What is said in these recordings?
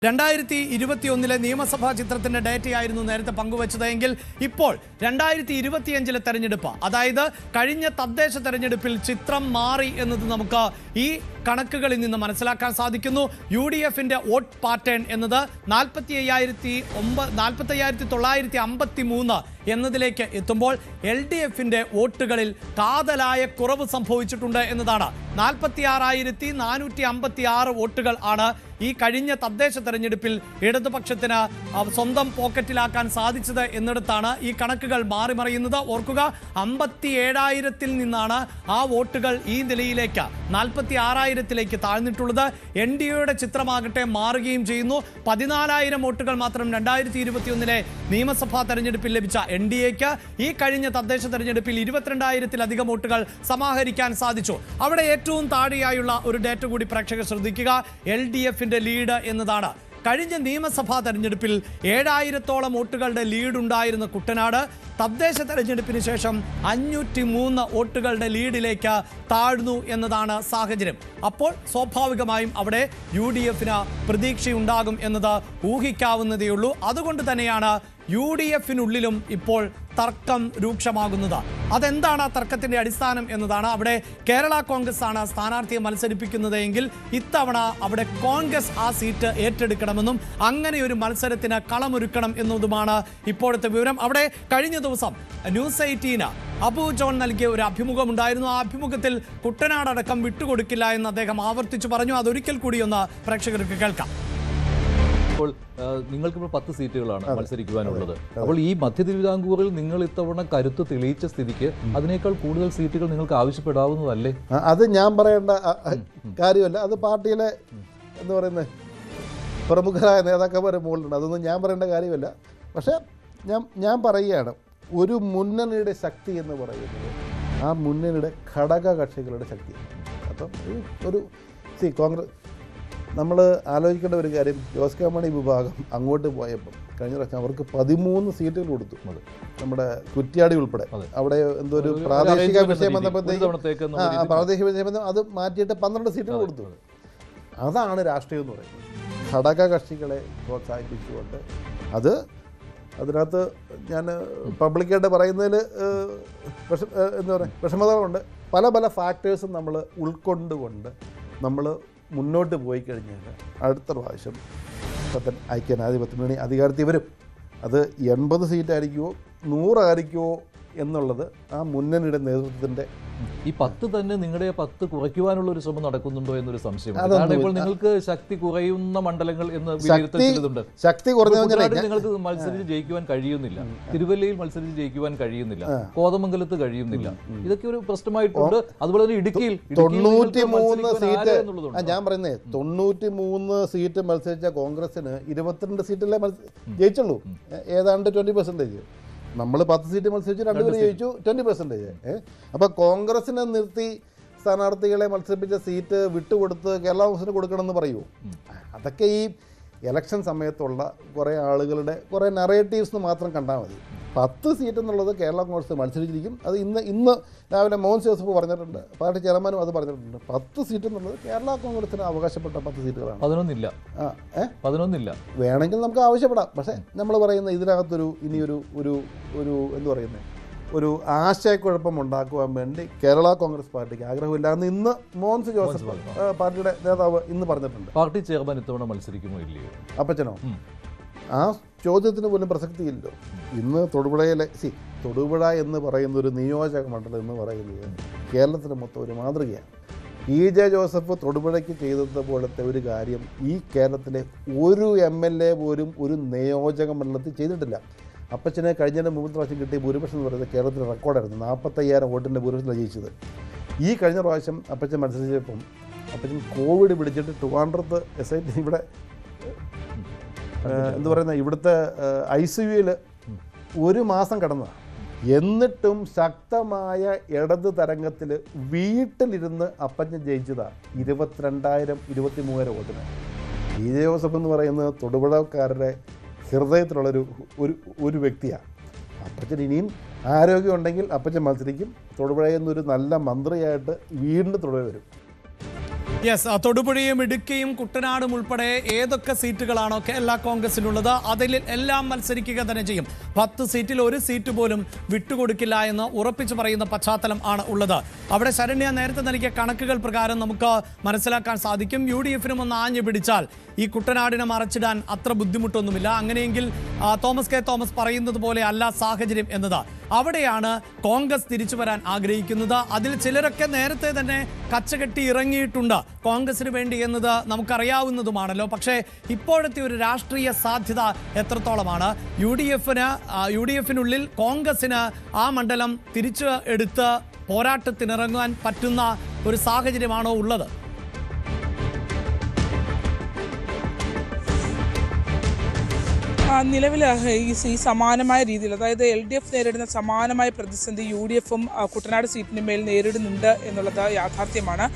2021 നിയമസഭാ ചിത്രത്തിന്റെ ഡേറ്റയായിരുന്നു നേരത്തെ പങ്കുവച്ചതെങ്കിൽ ഇപ്പോൾ 2025 തെരഞ്ഞെടുപ്പ്, അതായത് കഴിഞ്ഞ തദ്ദേശ തെരഞ്ഞെടുപ്പിൽ ചിത്രം മാറി എന്നത് നമുക്ക് ഈ കണക്കുകളിൽ നിന്ന് മനസ്സിലാക്കാൻ സാധിക്കുന്നു. UDFന്റെ വോട്ട് പാറ്റേൺ എന്നത് 45,953 എന്നതിലേക്ക് എത്തുമ്പോൾ LDFന്റെ വോട്ടുകളിൽ കാതലായ കുറവ് സംഭവിച്ചിട്ടുണ്ട് എന്നതാണ്. 46,456 വോട്ടുകൾ ആണ് ഈ കഴിഞ്ഞ തദ്ദേശ തെരഞ്ഞെടുപ്പിൽ ഇടതുപക്ഷത്തിന് സ്വന്തം പോക്കറ്റിലാക്കാൻ സാധിച്ചത് എന്നിടത്താണ് ഈ കണക്കുകൾ മാറിമറിയുന്നത്. ഓർക്കുക, 57,000-ൽ നിന്നാണ് ആ വോട്ടുകൾ ഈ നിലയിലേക്ക് 46,000-ലേക്ക് താഴ്ന്നിട്ടുള്ളത്. NDAയുടെ ചിത്രമാകട്ടെ മാറുകയും ചെയ്യുന്നു. 14,000 വോട്ടുകൾ മാത്രം 2021 നിയമസഭാ തെരഞ്ഞെടുപ്പിൽ ലഭിച്ച NDAക്ക് ഈ കഴിഞ്ഞ തദ്ദേശ തെരഞ്ഞെടുപ്പിൽ 22,000-ലധികം വോട്ടുകൾ സമാഹരിക്കാൻ സാധിച്ചു. അവിടെ ഏറ്റവും താഴെയായുള്ള ഒരു ഡേറ്റ കൂടി പ്രേക്ഷകർ ശ്രദ്ധിക്കുക. LDFന്റെ ലീഡ് എന്നതാണ്. കഴിഞ്ഞ നിയമസഭാ തെരഞ്ഞെടുപ്പിൽ 7,000-ഓളം വോട്ടുകളുടെ ലീഡ് ഉണ്ടായിരുന്ന കുട്ടനാട് തദ്ദേശ തെരഞ്ഞെടുപ്പിന് ശേഷം 503 വോട്ടുകളുടെ ലീഡിലേക്ക് താഴ്ന്നു എന്നതാണ് സാഹചര്യം. അപ്പോൾ സ്വാഭാവികമായും അവിടെ UDFന് പ്രതീക്ഷയുണ്ടാകും എന്നത് ഊഹിക്കാവുന്നതേയുള്ളൂ. അതുകൊണ്ട് തന്നെയാണ് UDFനുള്ളിലും ഇപ്പോൾ തർക്കം രൂക്ഷമാകുന്നത്. അതെന്താണ് ആ തർക്കത്തിന്റെ അടിസ്ഥാനം എന്നതാണ്. അവിടെ കേരള കോൺഗ്രസ് ആണ് സ്ഥാനാർത്ഥിയെ മത്സരിപ്പിക്കുന്നത് എങ്കിൽ ഇത്തവണ അവിടെ കോൺഗ്രസ് ആ സീറ്റ് ഏറ്റെടുക്കണമെന്നും അങ്ങനെ ഒരു മത്സരത്തിന് കളമൊരുക്കണം എന്നതുമാണ് ഇപ്പോഴത്തെ വിവരം. അവിടെ കഴിഞ്ഞ ദിവസം ന്യൂസ് 18 അബു ജോൺ നൽകിയ ഒരു അഭിമുഖം ഉണ്ടായിരുന്നു. ആ അഭിമുഖത്തിൽ കുട്ടനാടടക്കം വിട്ടുകൊടുക്കില്ല എന്ന് അദ്ദേഹം ആവർത്തിച്ചു പറഞ്ഞു. അതൊരിക്കൽ കൂടി ഒന്ന് പ്രേക്ഷകർക്ക് കേൾക്കാം. നിങ്ങൾക്കിപ്പോൾ 10 സീറ്റുകളാണ് മത്സരിക്കുവാനുള്ളത്. അപ്പോൾ ഈ മധ്യ തിരുവിതാംകൂറിൽ നിങ്ങൾ ഇത്തവണ കരുത്ത് തെളിയിച്ച സ്ഥിതിക്ക് അതിനേക്കാൾ കൂടുതൽ സീറ്റുകൾ നിങ്ങൾക്ക് ആവശ്യപ്പെടാവുന്നതല്ലേ? അത് ഞാൻ പറയേണ്ട കാര്യമല്ല. അത് പാർട്ടിയിലെ എന്ന് പറയുന്നത് പ്രമുഖരായ നേതാക്കന്മാരെ മുകളിലുണ്ട്. അതൊന്നും ഞാൻ പറയേണ്ട കാര്യമല്ല. പക്ഷേ ഞാൻ പറയുകയാണ്, ഒരു മുന്നണിയുടെ ശക്തി എന്ന് പറയുന്നത് ആ മുന്നണിയുടെ ഘടക കക്ഷികളുടെ ശക്തിയാണ്. അപ്പം ഒരു കോൺഗ്രസ് നമ്മൾ ആലോചിക്കേണ്ട ഒരു കാര്യം, ജോസ് കെ മാണി വിഭാഗം അങ്ങോട്ട് പോയപ്പം കഴിഞ്ഞ പ്രാവശ്യം അവർക്ക് 13 സീറ്റുകൾ കൊടുത്തു. നമ്മുടെ കുറ്റ്യാടി ഉൾപ്പെടെ അവിടെ എന്തോ ഒരു പ്രാദേശിക വിഷയം വന്നപ്പോഴത്തേക്ക് പ്രാദേശിക വിഷയം അത് മാറ്റിയിട്ട് 12 സീറ്റുകൾ കൊടുത്തു. അതാണ് രാഷ്ട്രീയം എന്ന് പറയുന്നത്. ഘടക കക്ഷികളെ പ്രോത്സാഹിപ്പിച്ചുകൊണ്ട് അതിനകത്ത് ഞാൻ പബ്ലിക്കായിട്ട് പറയുന്നതിൽ എന്താ പറയുക വിഷമതകളുണ്ട്. പല ഫാക്ടേഴ്സും നമ്മൾ ഉൾക്കൊണ്ടുകൊണ്ട് നമ്മൾ മുന്നോട്ട് പോയി കഴിഞ്ഞാൽ അടുത്ത പ്രാവശ്യം ഐക്യജനാധിപത്യ മുന്നണി അധികാരത്തിൽ വരും. അത് 80 സീറ്റായിരിക്കുമോ 100 ആയിരിക്കുമോ എന്നുള്ളത് ആ മുന്നണിയുടെ നേതൃത്വത്തിൻ്റെ ഈ 10 തന്നെ നിങ്ങളുടെ 10 കുറയ്ക്കുവാനുള്ള ഒരു ശ്രമം നടക്കുന്നുണ്ടോ എന്നൊരു സംശയം. ഇപ്പോൾ നിങ്ങൾക്ക് ശക്തി കുറയുന്ന മണ്ഡലങ്ങൾ എന്ന് വിലയിരുത്തലുണ്ട്. ശക്തി കുറഞ്ഞ നിങ്ങൾക്ക് മത്സരിച്ച് ജയിക്കുവാൻ കഴിയുന്നില്ല, തിരുവല്ലയിൽ മത്സരിച്ച് ജയിക്കുവാൻ കഴിയുന്നില്ല, കോതമംഗലത്ത് കഴിയുന്നില്ല. ഇതൊക്കെ ഒരു പ്രശ്നമായിട്ടുണ്ട്. അതുപോലെ തന്നെ ഇടുക്കിയിൽ 93 സീറ്റ്, ഞാൻ പറയുന്നത് 93 സീറ്റ് മത്സരിച്ച കോൺഗ്രസിന് 22 സീറ്റല്ലേ ജയിച്ചുള്ളൂ. ഏതാണ്ട് 20%. നമ്മൾ 10 സീറ്റ് മത്സരിച്ച് 2 പേര് ജയിച്ചു, 20%. അപ്പോൾ കോൺഗ്രസിനെ നിർത്തി സ്ഥാനാർത്ഥികളെ മത്സരിപ്പിച്ച സീറ്റ് വിട്ടുകൊടുത്ത് കേരള കോൺഗ്രസിന് കൊടുക്കണമെന്ന് പറയുമോ? അതൊക്കെ ഈ ഇലക്ഷൻ സമയത്തുള്ള കുറേ ആളുകളുടെ കുറേ നറേറ്റീവ്സ് മാത്രം കണ്ടാൽ മതി. 10 സീറ്റ് എന്നുള്ളത് കേരള കോൺഗ്രസ് മത്സരിച്ചിരിക്കും. അത് ഇന്ന് രാവിലെ മോഹൻ ജോസഫ് പറഞ്ഞിട്ടുണ്ട്, പാർട്ടി ചെയർമാനും അത് പറഞ്ഞിട്ടുണ്ട്. 10 സീറ്റ് എന്നുള്ളത് കേരള കോൺഗ്രസിന് അവകാശപ്പെട്ട 10 സീറ്റുകളാണ്. 11 വേണമെങ്കിൽ നമുക്ക് ആവശ്യപ്പെടാം. പക്ഷേ നമ്മൾ പറയുന്ന ഇതിനകത്തൊരു ഇനിയൊരു എന്തു പറയുന്നത് ഒരു ആശയക്കുഴപ്പം ഉണ്ടാക്കുവാൻ വേണ്ടി കേരള കോൺഗ്രസ് പാർട്ടിക്ക് ആഗ്രഹമില്ല എന്ന് ഇന്ന് മോഹൻ ജോസഫ് പാർട്ടിയുടെ നേതാവ് ഇന്ന് പറഞ്ഞിട്ടുണ്ട്. പാർട്ടി ചെയർമാൻ ഇത്തവണ മത്സരിക്കുമോ ഇല്ലയോ? അപ്പച്ചനോ? ആ ചോദ്യത്തിന് പോലും പ്രസക്തിയില്ലല്ലോ. ഇന്ന് തൊടുപുഴ എന്ന് പറയുന്ന ഒരു നിയോജക മണ്ഡലം എന്ന് പറയുന്നത് കേരളത്തിന് മൊത്തം ഒരു മാതൃകയാണ്. PJ ജോസഫ് തൊടുപുഴയ്ക്ക് ചെയ്തതുപോലത്തെ ഒരു കാര്യം ഈ കേരളത്തിലെ ഒരു MLA പോലും ഒരു നിയോജക മണ്ഡലത്തിൽ ചെയ്തിട്ടില്ല. അപ്പച്ചനെ കഴിഞ്ഞതിന് മുമ്പത്തെ പ്രാവശ്യം കിട്ടിയ ഭൂരിപക്ഷം എന്ന് പറയുന്നത് കേരളത്തിലെ റെക്കോർഡായിരുന്നു. 45,000 വോട്ടിൻ്റെ ഭൂരിപക്ഷത്തിലാണ് ജയിച്ചത്. ഈ കഴിഞ്ഞ പ്രാവശ്യം അപ്പച്ചൻ മത്സരിച്ചപ്പം അപ്പച്ചൻ കോവിഡ് പിടിച്ചിട്ട് ട്രിവാൻഡ്രത്ത് SIT ഇവിടെ എന്ത് പറയുന്നത് ഇവിടുത്തെ ICUവിൽ 1 മാസം കിടന്നതാണ്. എന്നിട്ടും ശക്തമായ ഇടത് തരംഗത്തിൽ വീട്ടിലിരുന്ന് അപ്പച്ചൻ ജയിച്ചതാണ് 22,000-23,000 വോട്ടിന്. PJ ജോസഫ് എന്ന് പറയുന്നത് തൊടുപുഴക്കാരുടെ ഹൃദയത്തിലുള്ളൊരു ഒരു വ്യക്തിയാണ്. അപ്പച്ചൻ ഇനിയും ആരോഗ്യമുണ്ടെങ്കിൽ അപ്പച്ചൻ മത്സരിക്കും. തൊടുപുഴയിൽ നിന്നൊരു നല്ല മന്ത്രിയായിട്ട് വീണ്ടും തൊടുപുഴ വരും. യെസ്, തൊടുപുഴയും ഇടുക്കിയും കുട്ടനാടും ഉൾപ്പെടെ ഏതൊക്കെ സീറ്റുകളാണോ കേരള കോൺഗ്രസിനുള്ളത് അതിൽ എല്ലാം മത്സരിക്കുക തന്നെ ചെയ്യും. 10 സീറ്റിൽ 1 സീറ്റ് പോലും വിട്ടുകൊടുക്കില്ല എന്ന് ഉറപ്പിച്ചു പറയുന്ന പശ്ചാത്തലം ആണ് ഉള്ളത്. അവിടെ ശരണ്യ നേരത്തെ നൽകിയ കണക്കുകൾ പ്രകാരം നമുക്ക് മനസ്സിലാക്കാൻ സാധിക്കും. UDF-നും ഒന്ന് ആഞ്ഞു പിടിച്ചാൽ ഈ കുട്ടനാടിനെ മറച്ചിടാൻ അത്ര ബുദ്ധിമുട്ടൊന്നുമില്ല. അങ്ങനെയെങ്കിൽ തോമസ് കെ തോമസ് പറയുന്നത് പോലെ അല്ല സാഹചര്യം എന്നത്. അവിടെയാണ് കോൺഗ്രസ് തിരിച്ചു വരാൻ ആഗ്രഹിക്കുന്നത്. അതിൽ ചിലരൊക്കെ നേരത്തെ തന്നെ കച്ചകെട്ടി ഇറങ്ങിയിട്ടുണ്ട് കോൺഗ്രസിന് വേണ്ടി എന്നത് നമുക്കറിയാവുന്നതുമാണല്ലോ. പക്ഷേ ഇപ്പോഴത്തെ ഒരു രാഷ്ട്രീയ സാധ്യത എത്രത്തോളമാണ്? UDF-നുള്ളിൽ കോൺഗ്രസിന് ആ മണ്ഡലം തിരിച്ചു എടുത്ത് പോരാട്ടത്തിനിറങ്ങാൻ പറ്റുന്ന ഒരു സാഹചര്യമാണോ ഉള്ളത്? നിലവിൽ ഈ സമാനമായ രീതിയിൽ, അതായത് LDF നേരിടുന്ന സമാനമായ പ്രതിസന്ധി UDF-ഉം കുട്ടനാട് സീറ്റിന് മേൽ നേരിടുന്നുണ്ട് എന്നുള്ളത് യാഥാർത്ഥ്യമാണ്.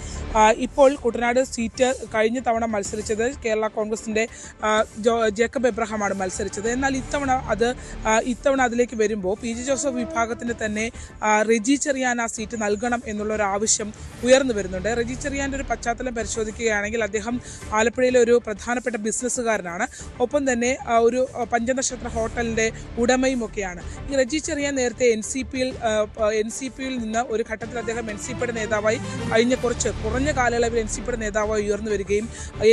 ഇപ്പോൾ കുട്ടനാട് സീറ്റ് കഴിഞ്ഞ തവണ മത്സരിച്ചത് കേരള കോൺഗ്രസിൻ്റെ ജേക്കബ് എബ്രഹാമാണ് മത്സരിച്ചത്. എന്നാൽ ഇത്തവണ അതിലേക്ക് വരുമ്പോൾ PJ ജോസഫ് വിഭാഗത്തിന് തന്നെ റെജി ചെറിയാൻ ആ സീറ്റ് നൽകണം എന്നുള്ള ഒരു ആവശ്യം ഉയർന്നു വരുന്നുണ്ട്. റെജി ചെറിയാൻ്റെ ഒരു പശ്ചാത്തലം പരിശോധിക്കുകയാണെങ്കിൽ അദ്ദേഹം ആലപ്പുഴയിലെ ഒരു പ്രധാനപ്പെട്ട ബിസിനസ്സുകാരനാണ്. ഒപ്പം തന്നെ ഒരു പഞ്ചനക്ഷത്ര ഹോട്ടലിൻ്റെ ഉടമയും ഒക്കെയാണ്. ഈ റെജി ചെറിയാൻ നേരത്തെ NCP-യിൽ നിന്ന് ഒരു ഘട്ടത്തിൽ അദ്ദേഹം NCP-യുടെ നേതാവായി കുറഞ്ഞ കാലയളവിൽ NCP-യുടെ നേതാവായി ഉയർന്നു വരികയും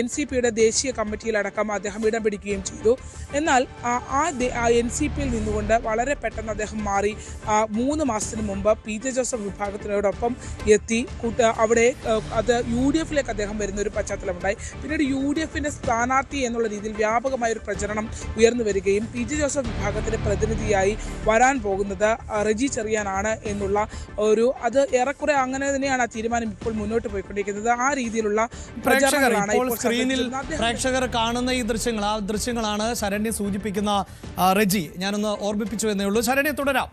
NCP-യുടെ ദേശീയ കമ്മിറ്റിയിലടക്കം അദ്ദേഹം ഇടം പിടിക്കുകയും ചെയ്തു. എന്നാൽ NCP-യിൽ നിന്നുകൊണ്ട് വളരെ പെട്ടെന്ന് അദ്ദേഹം മാറി 3 മാസത്തിന് മുമ്പ് PJ ജോസഫ് വിഭാഗത്തിനോടൊപ്പം എത്തി. അവിടെ അത് UDF-ലേക്ക് അദ്ദേഹം വരുന്ന ഒരു പശ്ചാത്തലമുണ്ടായി. പിന്നീട് UDF-ന്റെ സ്ഥാനാർത്ഥി എന്നുള്ള രീതിയിൽ വ്യാപകമായ ഒരു പ്രചരണം ഉയർന്നു വരികയും PJ ജോസഫ് വിഭാഗത്തിന്റെ പ്രതിനിധിയായി വരാൻ പോകുന്നത് റെജി ചെറിയാനാണ് എന്നുള്ള അത് ഏറെക്കുറെ അങ്ങനെ തന്നെയാണ് ആ തീരുമാനം ഇപ്പോൾ മുന്നോട്ട് പോയിക്കൊണ്ടിരിക്കുന്നത്. ആ രീതിയിലുള്ള പ്രേക്ഷകർ കാണുന്ന ഈ ദൃശ്യങ്ങളാണ് ശരണ്യ സൂചിപ്പിക്കുന്ന റെജി. ഞാനൊന്ന് ഓർമ്മിപ്പിച്ചു എന്നേ ഉള്ളൂ. ശരണ്യ തുടരാം.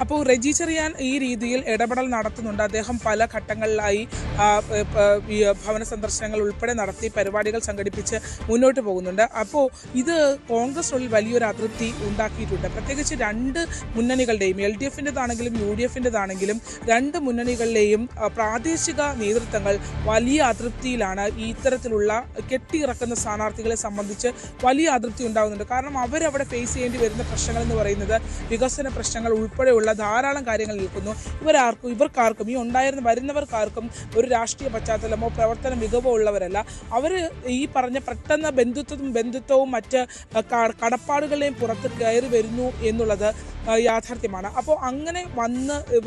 അപ്പോൾ റെജി ചെറിയാൻ ഈ രീതിയിൽ ഇടപെടൽ നടത്തുന്നുണ്ട്. അദ്ദേഹം പല ഘട്ടങ്ങളിലായി ഭവന സന്ദർശനങ്ങൾ ഉൾപ്പെടെ നടത്തി പരിപാടികൾ സംഘടിപ്പിച്ച് മുന്നോട്ട് പോകുന്നുണ്ട്. അപ്പോൾ ഇത് കോൺഗ്രസിനുള്ളിൽ വലിയൊരു അതൃപ്തി ഉണ്ടാക്കിയിട്ടുണ്ട്. പ്രത്യേകിച്ച് 2 മുന്നണികളുടെയും LDF-ൻ്റെതാണെങ്കിലും UDF-ൻ്റെതാണെങ്കിലും 2 മുന്നണികളിലെയും പ്രാദേശിക നേതൃത്വങ്ങൾ വലിയ അതൃപ്തിയിലാണ്. ഈ ഇത്തരത്തിലുള്ള കെട്ടിയിറക്കുന്ന സ്ഥാനാർത്ഥികളെ സംബന്ധിച്ച് വലിയ അതൃപ്തി ഉണ്ടാകുന്നുണ്ട്. കാരണം അവരവിടെ ഫേസ് ചെയ്യേണ്ടി വരുന്ന പ്രശ്നങ്ങൾ എന്ന് പറയുന്നത് വികസന പ്രശ്നങ്ങൾ ഉൾപ്പെടെയുള്ള ധാരാളം കാര്യങ്ങൾ നിൽക്കുന്നു. ഇവർക്കാർക്കും വരുന്നവർക്കാർക്കും ഒരു രാഷ്ട്രീയ പശ്ചാത്തലമോ പ്രവർത്തന മികവോ ഉള്ളവരല്ല. അവർ ഈ പറഞ്ഞ പെട്ടെന്ന് ബന്ധുത്വവും മറ്റ് കടപ്പാടുകളെയും പുറത്ത് കയറി വരുന്നു എന്നുള്ളത് യാഥാർത്ഥ്യമാണ്. അപ്പോൾ അങ്ങനെ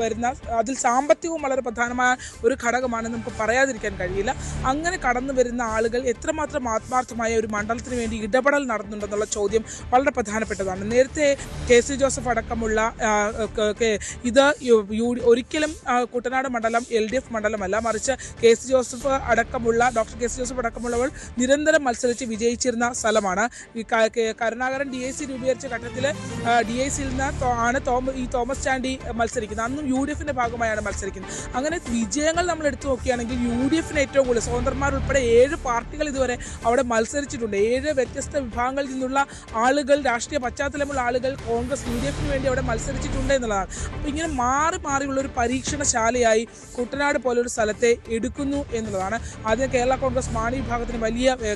വരുന്ന അതിൽ സാമ്പത്തികവും വളരെ പ്രധാനമായ ഒരു ഘടകമാണെന്ന് നമുക്ക് പറയാതിരിക്കാൻ കഴിയില്ല. അങ്ങനെ കടന്നു വരുന്ന ആളുകൾ എത്രമാത്രം ആത്മാർത്ഥമായ ഒരു മണ്ഡലത്തിന് വേണ്ടി ഇടപെടൽ നടത്തുന്നുണ്ടെന്നുള്ള ചോദ്യം വളരെ പ്രധാനപ്പെട്ടതാണ്. നേരത്തെ KC ജോസഫ് അടക്കമുള്ള ഇത് ഒരിക്കലും കുട്ടനാട് മണ്ഡലം LDF മണ്ഡലമല്ല, മറിച്ച് KC ജോസഫ് അടക്കമുള്ളവർ നിരന്തരം മത്സരിച്ച് വിജയിച്ചിരുന്ന സ്ഥലമാണ്. ഈ കരുണാകരൻ DIC രൂപീകരിച്ച ഘട്ടത്തിൽ DICയിൽ നിന്ന് ആണ് ഈ തോമസ് ചാണ്ടി മത്സരിക്കുന്നത്. അന്നും UDF-ന്റെ ഭാഗമായാണ് മത്സരിക്കുന്നത്. അങ്ങനെ വിജയങ്ങൾ നമ്മൾ എടുത്തു നോക്കുകയാണെങ്കിൽ UDF-ന് ഏറ്റവും കൂടുതൽ സ്വതന്ത്രന്മാരുൾപ്പെടെ 7 പാർട്ടികൾ ഇതുവരെ അവിടെ മത്സരിച്ചിട്ടുണ്ട്. 7 വ്യത്യസ്ത വിഭാഗങ്ങളിൽ നിന്നുള്ള ആളുകൾ, രാഷ്ട്രീയ പശ്ചാത്തലമുള്ള ആളുകൾ കോൺഗ്രസ് UDF-ന് വേണ്ടി അവിടെ മത്സരിച്ചിട്ടുണ്ട് എന്നുള്ളതാണ്. അപ്പോൾ ഇങ്ങനെ മാറിയുള്ള ഒരു പരീക്ഷണശാലയായി കുട്ടനാട് പോലൊരു സ്ഥലത്തെ എടുക്കുന്നു എന്നുള്ളതാണ്. ആദ്യം കേരള കോൺഗ്രസ് മാണി വിഭാഗത്തിന്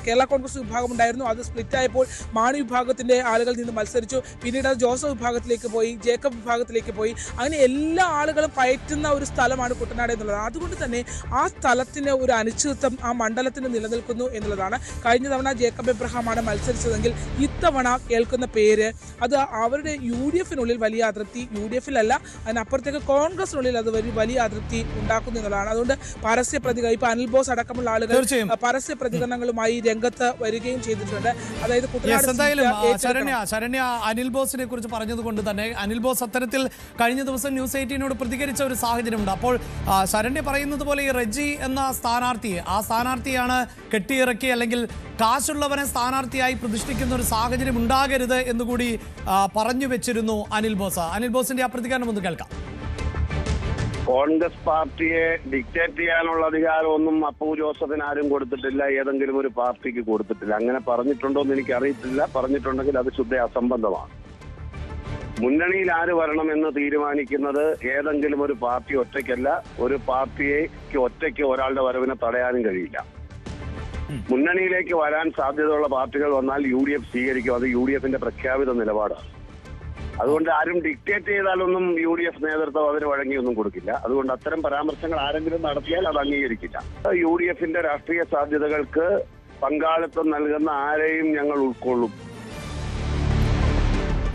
കേരള കോൺഗ്രസ് വിഭാഗം ഉണ്ടായിരുന്നു. അത് സ്പ്ലിറ്റായപ്പോൾ മാണി വിഭാഗത്തിൻ്റെ ആളുകളിൽ നിന്ന് മത്സരിച്ചു. പിന്നീട് അത് ജോസഫ് വിഭാഗത്തിലേക്ക് പോയി, ജേക്കബ് വിഭാഗത്തിലേക്ക് പോയി. അങ്ങനെ എല്ലാ ആളുകളും പയറ്റുന്ന ഒരു സ്ഥലമാണ് കുട്ടനാട് എന്നുള്ളത്. അതുകൊണ്ട് തന്നെ ആ സ്ഥലത്തിന് ഒരു അനിശ്ചിതത്വം ആ മണ്ഡലത്തിന് നിലനിൽക്കുന്നു എന്നുള്ളതാണ്. കഴിഞ്ഞ തവണ ജേക്കബ് എബ്രഹാമാണ് മത്സരിച്ചതെങ്കിൽ ഇത്തവണ കേൾക്കുന്ന പേര് അത് അവരുടെ UDF-നുള്ളിൽ വലിയ അതൃപ്തി, UDF-ലല്ല അതിനപ്പുറത്തേക്ക് കോൺഗ്രസിനുള്ളിൽ അത് വലിയ അതൃപ്തി ഉണ്ടാക്കുന്നു എന്നുള്ളതാണ്. അതുകൊണ്ട് ഇപ്പൊ അനിൽ ബോസ് അടക്കമുള്ള ആളുകൾ പരസ്യ പ്രതികരണങ്ങളുമായി രംഗത്ത് വരികയും ചെയ്തിട്ടുണ്ട്. അതായത് ശരണ്യ അനിൽ ബോസിനെ കുറിച്ച് പറഞ്ഞതുകൊണ്ട് തന്നെ അനിൽ ബോസ് അത്തരത്തിൽ കഴിഞ്ഞ ദിവസം ന്യൂസ് 18നോട് പ്രതികരിച്ച ഒരു സാഹചര്യമുണ്ട്. അപ്പോൾ ശരണ്യ പറയുന്നത് പോലെ ഈ റെജി എന്ന സ്ഥാനാർത്ഥിയാണ് കെട്ടിയിറക്കി അല്ലെങ്കിൽ കാശുള്ളവനെ സ്ഥാനാർത്ഥിയായി പ്രതിഷ്ഠിക്കുന്ന ഒരു സാഹചര്യം ഉണ്ടാകരുത് എന്നുകൂടി പറഞ്ഞു വെച്ചിരുന്നു അനിൽ ബോസിന്റെ ആ പ്രതികരണം ഒന്ന് കേൾക്കാം. കോൺഗ്രസ് പാർട്ടിയെ ഡിക്റ്റേറ്റ് ചെയ്യാനുള്ള അധികാരമൊന്നും അപ്പു ജോസഫിന് ആരും കൊടുത്തിട്ടില്ല, ഏതെങ്കിലും ഒരു പാർട്ടിക്ക് കൊടുത്തിട്ടില്ല. അങ്ങനെ പറഞ്ഞിട്ടുണ്ടോ എന്ന് എനിക്ക് അറിയത്തില്ല. പറഞ്ഞിട്ടുണ്ടെങ്കിൽ അത് ശുദ്ധ അസംബന്ധമാണ്. മുന്നണിയിൽ ആര് വരണമെന്ന് തീരുമാനിക്കുന്നത് ഏതെങ്കിലും ഒരു പാർട്ടി ഒറ്റയ്ക്കല്ല. ഒരു പാർട്ടിക്ക് ഒറ്റയ്ക്ക് ഒരാളുടെ വരവിനെ തടയാനും കഴിയില്ല. മുന്നണിയിലേക്ക് വരാൻ സാധ്യതയുള്ള പാർട്ടികൾ വന്നാൽ UDF സ്വീകരിക്കും. അത് UDFന്റെ പ്രഖ്യാപിത നിലപാടാണ്. അതുകൊണ്ട് ആരും ഡിക്റ്റേറ്റ് ചെയ്താലൊന്നും UDF നേതൃത്വം അതിന് വഴങ്ങിയൊന്നും കൊടുക്കില്ല. അതുകൊണ്ട് അത്തരം പരാമർശങ്ങൾ ആരെങ്കിലും നടത്തിയാൽ അത് അംഗീകരിക്കില്ല. UDFന്റെ രാഷ്ട്രീയ സാധ്യതകൾക്ക് പങ്കാളിത്തം നൽകുന്ന ആരെയും ഞങ്ങൾ ഉൾക്കൊള്ളും.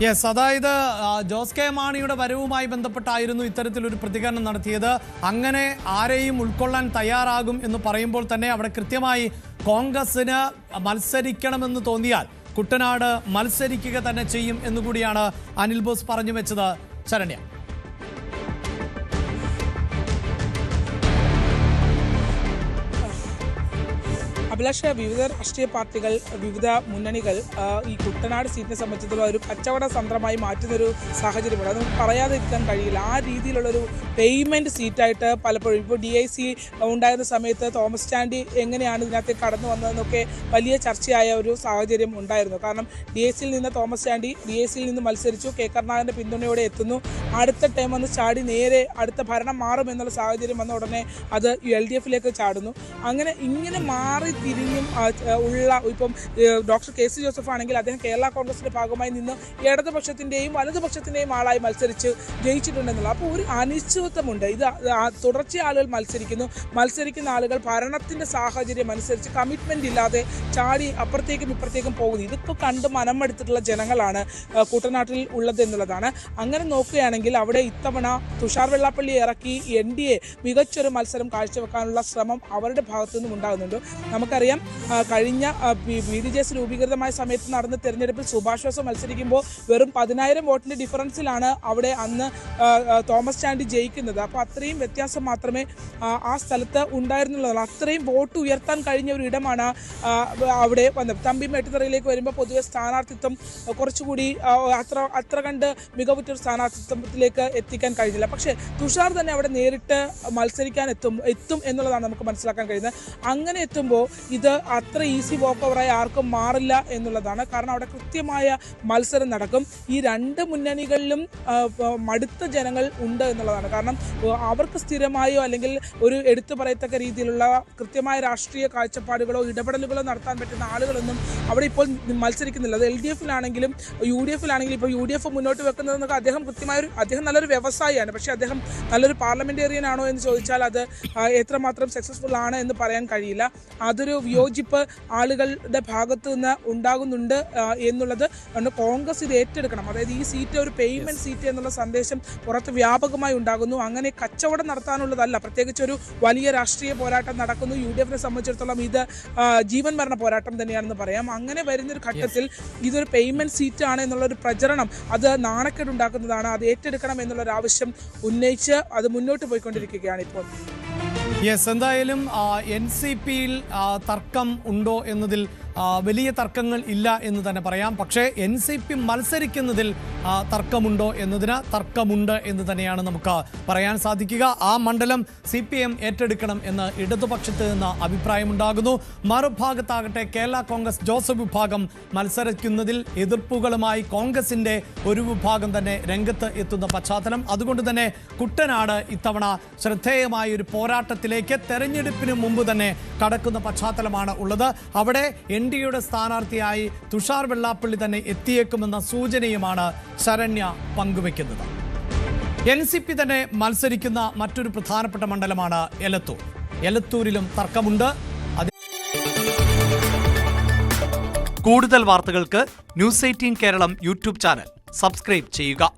യെസ്, അതായത് ജോസ് കെ മാണിയുടെ വരവുമായി ബന്ധപ്പെട്ടായിരുന്നു ഇത്തരത്തിലൊരു പ്രതികരണം നടത്തിയത്. അങ്ങനെ ആരെയും ഉൾക്കൊള്ളാൻ തയ്യാറാകും എന്ന് പറയുമ്പോൾ തന്നെ അവിടെ കൃത്യമായി കോൺഗ്രസിന് മത്സരിക്കണമെന്ന് തോന്നിയാൽ കുട്ടനാട് മത്സരിക്കുക തന്നെ ചെയ്യും എന്നുകൂടിയാണ് അനിൽ ബോസ് പറഞ്ഞു വെച്ചത്. ശരണ്യ, അഭിലാഷ, വിവിധ രാഷ്ട്രീയ പാർട്ടികൾ, വിവിധ മുന്നണികൾ ഈ കുട്ടനാട് സീറ്റിനെ സംബന്ധിച്ചിടത്തോളം ഒരു കച്ചവട തന്ത്രമായി മാറ്റുന്നൊരു സാഹചര്യമുണ്ട്. അത് പറയാതെ ഇരിക്കാൻ കഴിയില്ല. ആ രീതിയിലുള്ളൊരു പേയ്മെൻറ്റ് സീറ്റായിട്ട് പലപ്പോഴും ഇപ്പോൾ DIC ഉണ്ടായിരുന്ന സമയത്ത് തോമസ് ചാണ്ടി എങ്ങനെയാണ് ഇതിനകത്തേക്ക് കടന്നു വന്നതെന്നൊക്കെ വലിയ ചർച്ചയായ ഒരു സാഹചര്യം ഉണ്ടായിരുന്നു. കാരണം DICയിൽ നിന്ന് തോമസ് ചാണ്ടി DICയിൽ നിന്ന് മത്സരിച്ചു, കെ കരുണാകരൻ്റെ പിന്തുണയോടെ എത്തുന്നു. അടുത്ത ടൈം വന്ന് ചാടി നേരെ അടുത്ത ഭരണം മാറും എന്നുള്ള സാഹചര്യം വന്ന ഉടനെ അത് LDFിലേക്ക് ചാടുന്നു. ഇങ്ങനെ മാറി തിരിഞ്ഞും ഉള്ള ഇപ്പം ഡോക്ടർ KC ജോസഫ് ആണെങ്കിൽ അദ്ദേഹം കേരള കോൺഗ്രസിന്റെ ഭാഗമായി നിന്ന് ഇടതുപക്ഷത്തിന്റെയും വലതുപക്ഷത്തിന്റെയും ആളായി മത്സരിച്ച് ജയിച്ചിട്ടുണ്ടെന്നുള്ള അപ്പോൾ ഒരു അനിശ്ചിതത്വമുണ്ട്. ഇത് തുടർച്ചയായി ആളുകൾ മത്സരിക്കുന്ന ആളുകൾ ഭരണത്തിന്റെ സാഹചര്യം അനുസരിച്ച് കമ്മിറ്റ്മെന്റ് ഇല്ലാതെ ചാടി അപ്പുറത്തേക്കും ഇപ്പുറത്തേക്കും പോകുന്നു. ഇതിപ്പോൾ കണ്ട് മനമെടുത്തിട്ടുള്ള ജനങ്ങളാണ് കുട്ടനാട്ടിൽ ഉള്ളത് എന്നുള്ളതാണ്. അങ്ങനെ നോക്കുകയാണെങ്കിൽ അവിടെ ഇത്തവണ തുഷാർ വെള്ളാപ്പള്ളി ഇറക്കി NDA മികച്ചൊരു മത്സരം കാഴ്ചവെക്കാനുള്ള ശ്രമം അവരുടെ ഭാഗത്തു നിന്നും ഉണ്ടാകുന്നുണ്ട്. നമുക്കറിയാം കഴിഞ്ഞ BDJS രൂപീകൃതമായ സമയത്ത് നടന്ന തെരഞ്ഞെടുപ്പിൽ സുഭാഷ് വാസു മത്സരിക്കുമ്പോൾ വെറും 10,000 വോട്ടിന്റെ ഡിഫറൻസിലാണ് അവിടെ അന്ന് തോമസ് ചാണ്ടി ജയിക്കുന്നത്. അപ്പോൾ അത്രയും വ്യത്യാസം മാത്രമേ ആ സ്ഥലത്ത് ഉണ്ടായിരുന്നുള്ളൂ. അത്രയും വോട്ട് ഉയർത്താൻ കഴിഞ്ഞ ഒരു ഇടമാണ് അവിടെ വന്നത്. തമ്പി മേട്ടുതറയിലേക്ക് വരുമ്പോൾ പൊതുവെ സ്ഥാനാർത്ഥിത്വം കുറച്ചുകൂടി അത്ര കണ്ട് മികവുറ്റൊരു സ്ഥാനാർത്ഥിത്വത്തിലേക്ക് എത്തിക്കാൻ കഴിഞ്ഞില്ല. പക്ഷേ തുഷാർ തന്നെ അവിടെ നേരിട്ട് മത്സരിക്കാൻ എത്തും എന്നുള്ളതാണ് നമുക്ക് മനസ്സിലാക്കാൻ കഴിയുന്നത്. അങ്ങനെ എത്തുമ്പോൾ ഇത് അത്ര ഈസി വോക്ക് ഓവറായി ആർക്കും മാറില്ല എന്നുള്ളതാണ്. കാരണം അവിടെ കൃത്യമായ മത്സരം നടക്കും. ഈ രണ്ട് മുന്നണികളിലും മടുത്ത ജനങ്ങൾ ഉണ്ട് എന്നുള്ളതാണ്. കാരണം അവർക്ക് സ്ഥിരമായോ അല്ലെങ്കിൽ ഒരു എടുത്തു പറയത്തക്ക രീതിയിലുള്ള കൃത്യമായ രാഷ്ട്രീയ കാഴ്ചപ്പാടുകളോ ഇടപെടലുകളോ നടത്താൻ പറ്റുന്ന ആളുകളൊന്നും അവിടെ ഇപ്പോൾ മത്സരിക്കുന്നില്ല. അത് LDFിലാണെങ്കിലും UDFിലാണെങ്കിലും ഇപ്പോൾ UDF മുന്നോട്ട് വെക്കുന്നതെന്നൊക്കെ അദ്ദേഹം നല്ലൊരു വ്യവസായിയാണ്. പക്ഷേ അദ്ദേഹം നല്ലൊരു പാർലമെന്റേറിയൻ ആണോ എന്ന് ചോദിച്ചാൽ അത് എത്രമാത്രം സക്സസ്ഫുൾ ആണ് എന്ന് പറയാൻ കഴിയില്ല. അതൊരു വിയോജിപ്പ് ആളുകളുടെ ഭാഗത്ത് നിന്ന് ഉണ്ടാകുന്നുണ്ട് എന്നുള്ളത് കൊണ്ട് കോൺഗ്രസ് ഇത് ഏറ്റെടുക്കണം. അതായത് ഈ സീറ്റ് ഒരു പേയ്മെന്റ് സീറ്റ് എന്നുള്ള സന്ദേശം പുറത്ത് വ്യാപകമായി ഉണ്ടാകുന്നു. അങ്ങനെ കച്ചവടം നടത്താനുള്ളതല്ല, പ്രത്യേകിച്ച് ഒരു വലിയ രാഷ്ട്രീയ പോരാട്ടം നടക്കുന്നു. UDFിനെ സംബന്ധിച്ചിടത്തോളം ഇത് ജീവൻ മരണ പോരാട്ടം തന്നെയാണെന്ന് പറയാം. അങ്ങനെ വരുന്നൊരു ഘട്ടത്തിൽ ഇതൊരു പേയ്മെന്റ് സീറ്റ് ആണ് എന്നുള്ളൊരു പ്രചരണം അത് നാണക്കേടുണ്ടാക്കുന്നതാണ്. അത് ഏറ്റെടുക്കണം എന്നുള്ളൊരു ആവശ്യം ഉന്നയിച്ച് അത് മുന്നോട്ട് പോയിക്കൊണ്ടിരിക്കുകയാണ് ഇപ്പോൾ. യെസ്, എന്തായാലും NCPയിൽ തർക്കം ഉണ്ടോ എന്നതിൽ വലിയ തർക്കങ്ങൾ ഇല്ല എന്ന് തന്നെ പറയാം. പക്ഷേ NCP മത്സരിക്കുന്നതിൽ തർക്കമുണ്ടോ എന്നതിന് തർക്കമുണ്ട് എന്ന് തന്നെയാണ് നമുക്ക് പറയാൻ സാധിക്കുക. ആ മണ്ഡലം CPM ഏറ്റെടുക്കണം എന്ന് ഇടതുപക്ഷത്ത് നിന്ന് അഭിപ്രായമുണ്ടാകുന്നു. മറുഭാഗത്താകട്ടെ കേരള കോൺഗ്രസ് ജോസഫ് വിഭാഗം മത്സരിക്കുന്നതിൽ എതിർപ്പുകളുമായി കോൺഗ്രസിന്റെ ഒരു വിഭാഗം തന്നെ രംഗത്ത് എത്തുന്ന പശ്ചാത്തലം. അതുകൊണ്ട് തന്നെ കുട്ടനാട് ഇത്തവണ ശ്രദ്ധേയമായ ഒരു പോരാട്ടത്തിലേക്ക് തെരഞ്ഞെടുപ്പിന് മുമ്പ് തന്നെ കടക്കുന്ന പശ്ചാത്തലമാണ് ഉള്ളത്. അവിടെ NDAയുടെ സ്ഥാനാർത്ഥിയായി തുഷാർ വെള്ളാപ്പള്ളി തന്നെ എത്തിയേക്കുമെന്ന സൂചനയുമാണ് ശരണ്യ പങ്കുവെക്കുന്നത്. NCP തന്നെ മത്സരിക്കുന്ന മറ്റൊരു പ്രധാനപ്പെട്ട മണ്ഡലമാണ് എലത്തൂരിലും തർക്കമുണ്ട്. കൂടുതൽ വാർത്തകൾക്ക് News 18 Keralam YouTube channel subscribe ചെയ്യുക.